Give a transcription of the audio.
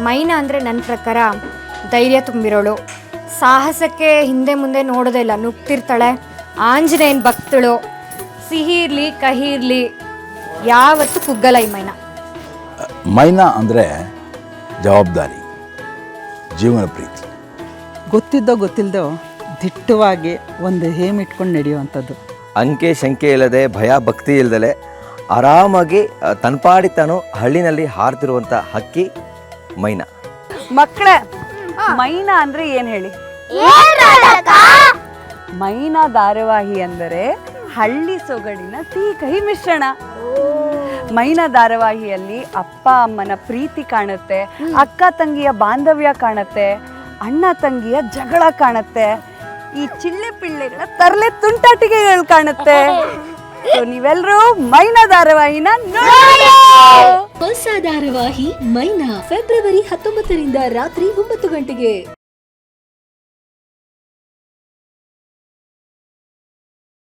ಮೈನಾ ಅಂದರೆ ನನ್ನ ಪ್ರಕಾರ ಧೈರ್ಯ ತುಂಬಿರೋಳು, ಸಾಹಸಕ್ಕೆ ಹಿಂದೆ ಮುಂದೆ ನೋಡೋದೇ ಇಲ್ಲ, ನುಗ್ತಿರ್ತಾಳೆ, ಆಂಜನೇಯನ ಭಕ್ತಳು, ಸಿಹಿ ಇರಲಿ ಕಹಿ ಇರಲಿ ಯಾವತ್ತೂ ಕುಗ್ಗಲ್ಲ ಈ ಮೈನಾ. ಮೈನಾ ಅಂದರೆ ಜವಾಬ್ದಾರಿ, ಜೀವನ ಪ್ರೀತಿ. ಗೊತ್ತಿಲ್ಲದೋ ದಿಟ್ಟವಾಗಿ ಒಂದು ಹೇಮ್ ಇಟ್ಕೊಂಡು ನಡೆಯುವಂಥದ್ದು. ಅಂಕೆ ಶಂಕೆ ಇಲ್ಲದೆ ಭಯ ಭಕ್ತಿ ಇಲ್ಲದೆ ಆರಾಮಾಗಿ ತನ್ಪಾಡಿ ತಾನು ಹಳ್ಳಿನಲ್ಲಿ ಹಾರ್ತಿರುವಂಥ ಹಕ್ಕಿ ಮೈನಾ. ಮಕ್ಕಳೇ, ಮೈನಾ ಅಂದರೆ ಏನು ಹೇಳಿ? ಮೈನಾ ಧಾರಾವಾಹಿ ಅಂದರೆ ಹಳ್ಳಿ ಸೊಗಡಿನ ಸಿಹಿ ಕಹಿ ಮಿಶ್ರಣ. ಮೈನಾ ಧಾರಾವಾಹಿಯಲ್ಲಿ ಅಪ್ಪ ಅಮ್ಮನ ಪ್ರೀತಿ ಕಾಣುತ್ತೆ, ಅಕ್ಕ ತಂಗಿಯ ಬಾಂಧವ್ಯ ಕಾಣುತ್ತೆ, ಅಣ್ಣ ತಂಗಿಯ ಜಗಳ ಕಾಣುತ್ತೆ, ಈ ಚಿಳ್ಳೆ ಪಿಳ್ಳೆಗಳ ತರಲೆ ತುಂಟಾಟಿಕೆಗಳು ಕಾಣುತ್ತೆ. ನೀವೆಲ್ಲರೂ ಮೈನಾ ಧಾರಾವಾಹಿನ ನೋಡಿ. ಹೊಸ ಧಾರಾವಾಹಿ ಮೈನಾ ಫೆಬ್ರವರಿ 19ರಿಂದ ರಾತ್ರಿ 9 ಗಂಟೆಗೆ.